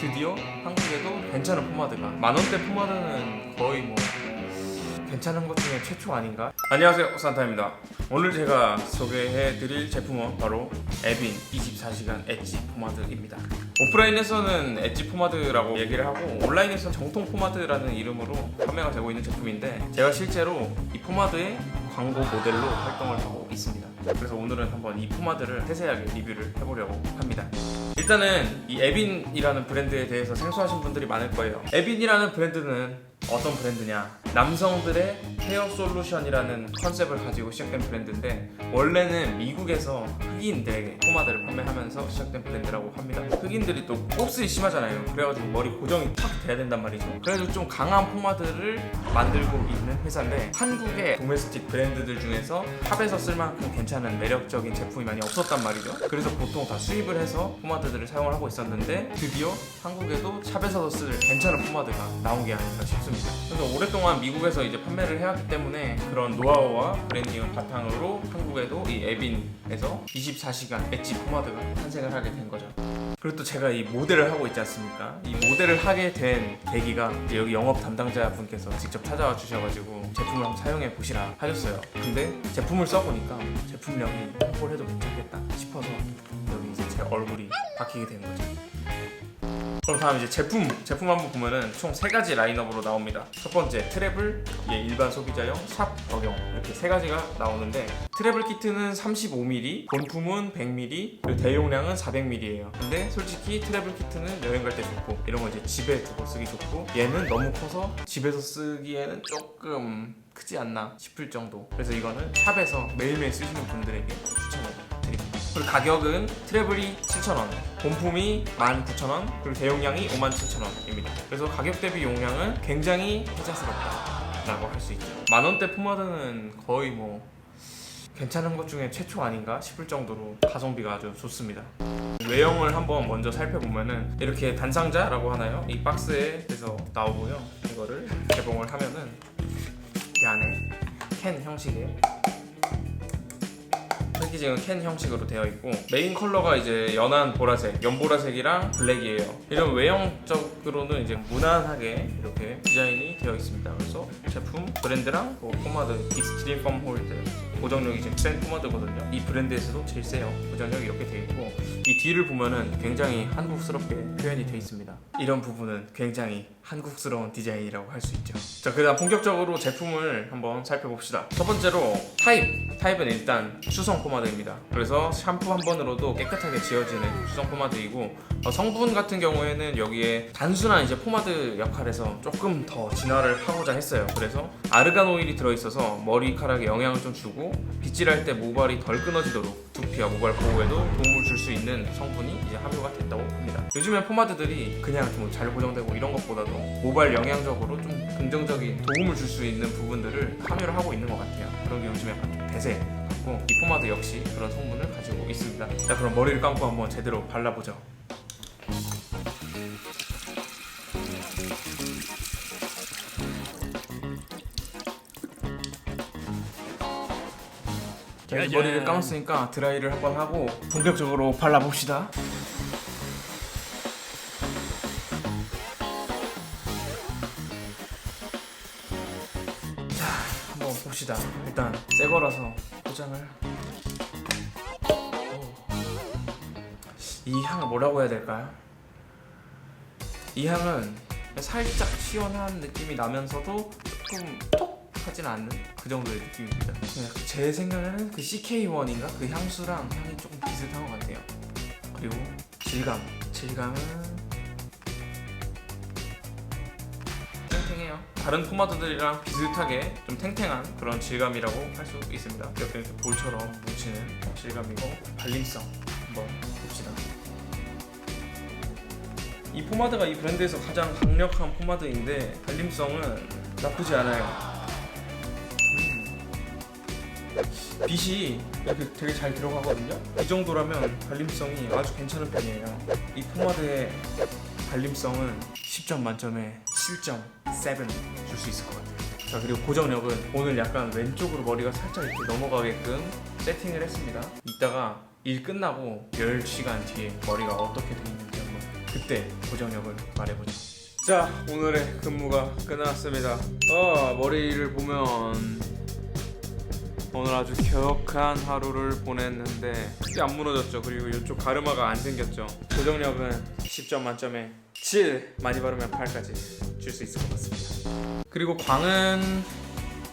드디어 한국에도 괜찮은 포마드가, 만원대 포마드는 거의 뭐 괜찮은 것 중에 최초 아닌가? 안녕하세요, 산타입니다. 오늘 제가 소개해드릴 제품은 바로 에빈 24시간 엣지 포마드입니다. 오프라인에서는 엣지 포마드라고 얘기를 하고 온라인에서는 정통 포마드라는 이름으로 판매가 되고 있는 제품인데, 제가 실제로 이 포마드의 광고 모델로 활동을 하고 있습니다. 그래서 오늘은 한번 이 포마드를 세세하게 리뷰를 해보려고 합니다. 일단은 이 에빈이라는 브랜드에 대해서 생소하신 분들이 많을 거예요. 에빈이라는 브랜드는 어떤 브랜드냐, 남성들의 헤어 솔루션이라는 컨셉을 가지고 시작된 브랜드인데, 원래는 미국에서 흑인들에게 포마드를 판매하면서 시작된 브랜드라고 합니다. 흑인들이 또 곱슬이 심하잖아요. 그래가지고 머리 고정이 탁 돼야 된단 말이죠. 그래가지고 좀 강한 포마드를 만들고 있는 회사인데, 한국의 도메스틱 브랜드들 중에서 샵에서 쓸 만큼 괜찮은 매력적인 제품이 많이 없었단 말이죠. 그래서 보통 다 수입을 해서 포마드들을 사용을 하고 있었는데, 드디어 한국에도 샵에서도 쓸 괜찮은 포마드가 나온 게 아닌가 싶습니다. 그래서 오랫동안 미국에서 이제 판매를 해왔기 때문에 그런 노하우와 브랜딩을 바탕으로 한국에도 이 에빈에서 24시간 엣지 포마드가 탄생을 하게 된 거죠. 그리고 또 제가 이 모델을 하고 있지 않습니까? 이 모델을 하게 된 계기가 여기 영업 담당자 분께서 직접 찾아와 주셔가지고 제품을 한번 사용해 보시라 하셨어요. 근데 제품을 써보니까 제품력이 홍보를 해도 괜찮겠다 싶어서 여기 이제 제 얼굴이 박히게 된 거죠. 그럼 다음 이제 제품 한번 보면은 총 3가지 라인업으로 나옵니다. 첫 번째 트래블, 일반 소비자용, 샵 적용, 이렇게 3가지가 나오는데, 트래블 키트는 35mm, 본품은 100mm, 그리고 대용량은 400ml예요. 근데 솔직히 트래블 키트는 여행 갈 때 좋고, 이런 거 이제 집에 두고 쓰기 좋고, 얘는 너무 커서 집에서 쓰기에는 조금 크지 않나 싶을 정도. 그래서 이거는 샵에서 매일매일 쓰시는 분들에게 추천을 드립니다. 그리고 가격은 트래블이 7,000원, 본품이 19,000원, 그리고 대용량이 57,000원입니다. 그래서 가격 대비 용량은 굉장히 혜자스럽다라고 할 수 있죠. 만원대 포마드는 거의 뭐 괜찮은 것 중에 최초 아닌가 싶을 정도로 가성비가 아주 좋습니다. 외형을 한번 먼저 살펴보면은 이렇게 단상자라고 하나요? 이 박스에서 나오고요. 이거를 개봉을 하면은 이 안에 캔 형식의 패키징은 캔 형식으로 되어 있고, 메인 컬러가 이제 연한 보라색, 연보라색이랑 블랙이에요. 이런 외형적으로는 이제 무난하게 이렇게 디자인이 되어 있습니다. 그래서 제품 브랜드랑 포마드 익스트림 펌 홀드, 고정력이 지금 센 포마드거든요. 이 브랜드에서도 제일 세요. 고정력이 이렇게 되어 있고, 이 뒤를 보면은 굉장히 한국스럽게 표현이 되어 있습니다. 이런 부분은 굉장히 한국스러운 디자인이라고 할 수 있죠. 자, 그다음 본격적으로 제품을 한번 살펴봅시다. 첫 번째로 타입은 일단 수성 포마드입니다. 그래서 샴푸 한 번으로도 깨끗하게 지워지는 수성 포마드이고, 성분 같은 경우에는 여기에 단순한 이제 포마드 역할에서 조금 더 진화를 하고자 했어요. 그래서 아르간 오일이 들어있어서 머리카락에 영향을 좀 주고, 빗질할 때 모발이 덜 끊어지도록 두피와 모발 보호에도 도움을 줄 수 있는 성분이 이제 함유가 됐다고 합니다. 요즘에 포마드들이 그냥 좀 잘 고정되고 이런 것보다도 모발 영양적으로 좀 긍정적인 도움을 줄 수 있는 부분들을 함유를 하고 있는 것 같아요. 그런 게 요즘에 좀 대세 같고, 이 포마드 역시 그런 성분을 가지고 있습니다. 자, 그럼 머리를 감고 한번 제대로 발라보죠. 자, 이제 머리를 감았으니까 드라이를 한번 하고 본격적으로 발라봅시다. 자, 한번 봅시다. 일단 새 거라서 포장을. 이 향을 뭐라고 해야 될까요? 이 향은 살짝 시원한 느낌이 나면서도 조금 톡 하진 않는 그 정도의 느낌입니다. 제 생각에는 그 CK1인가? 그 향수랑 향이 조금 비슷한 것 같아요. 그리고 질감은 탱탱해요. 다른 포마드들이랑 비슷하게 좀 탱탱한 그런 질감이라고 할 수 있습니다. 이렇게 볼처럼 뭉치는 질감이고, 발림성 한번 봅시다. 이 포마드가 이 브랜드에서 가장 강력한 포마드인데, 발림성은 나쁘지 않아요. 빗이 이렇게 되게 잘 들어가거든요. 이 정도라면 발림성이 아주 괜찮은 편이에요. 이 포마드의 발림성은 10점 만점에 7.7 줄 수 있을 것 같아요. 자, 그리고 고정력은 오늘 약간 왼쪽으로 머리가 살짝 이렇게 넘어가게끔 세팅을 했습니다. 이따가 일 끝나고 10시간 뒤에 머리가 어떻게 돼 있는지 한번 그때 고정력을 말해보죠. 자, 오늘의 근무가 끝났습니다. 머리를 보면 오늘 아주 격한 하루를 보냈는데 크게 안 무너졌죠. 그리고 이쪽 가르마가 안 생겼죠. 고정력은 10점 만점에 7, 많이 바르면 8까지 줄 수 있을 것 같습니다. 그리고 광은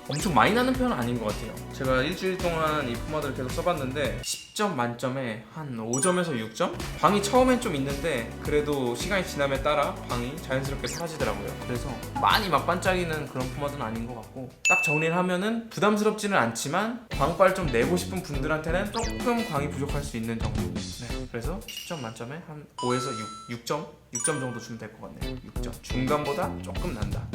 엄청 많이 나는 편은 아닌 것 같아요. 제가 일주일 동안 이 포마드를 계속 써봤는데 10점 만점에 한 5점에서 6점? 광이 처음엔 좀 있는데 그래도 시간이 지남에 따라 광이 자연스럽게 사라지더라고요. 그래서 많이 막 반짝이는 그런 포마드는 아닌 것 같고, 딱 정리를 하면은 부담스럽지는 않지만 광빨 좀 내고 싶은 분들한테는 조금 광이 부족할 수 있는 정도. 네, 그래서 10점 만점에 한 5에서 6점? 6점 정도 주면 될 것 같네요. 6점. 중간보다 조금 난다.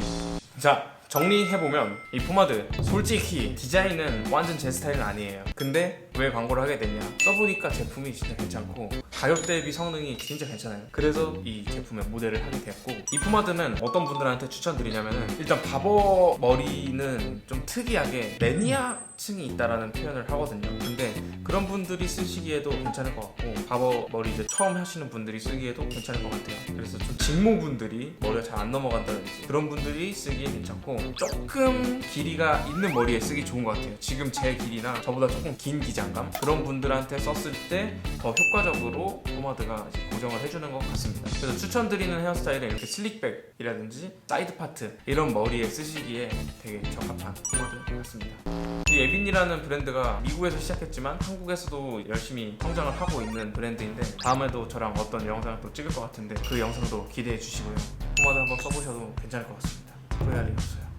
자, 정리해보면 이 포마드 솔직히 디자인은 완전 제 스타일은 아니에요. 근데 왜 광고를 하게 됐냐, 써보니까 제품이 진짜 괜찮고 가격 대비 성능이 진짜 괜찮아요. 그래서 이 제품의 모델을 하게 되었고, 이 포마드는 어떤 분들한테 추천드리냐면은, 일단 바버 머리는 좀 특이하게 매니아층이 있다라는 표현을 하거든요. 근데 그런 분들이 쓰시기에도 괜찮을 것 같고, 바버 머리 이제 처음 하시는 분들이 쓰기에도 괜찮을 것 같아요. 그래서 좀 직모분들이 머리가 잘 안 넘어간다든지 그런 분들이 쓰기에 괜찮고, 조금 길이가 있는 머리에 쓰기 좋은 것 같아요. 지금 제 길이나 저보다 조금 긴 기장감, 그런 분들한테 썼을 때 더 효과적으로 포마드가 이제 고정을 해주는 것 같습니다. 그래서 추천드리는 헤어스타일은 이렇게 슬릭백이라든지 사이드 파트 이런 머리에 쓰시기에 되게 적합한 포마드 같습니다. 이 에빈이라는 브랜드가 미국에서 시작했지만 한국에서도 열심히 성장을 하고 있는 브랜드인데, 다음에도 저랑 어떤 영상을 또 찍을 것 같은데 그 영상도 기대해 주시고요. 포마드 한번 써보셔도 괜찮을 것 같습니다. 후회할 일 없어요.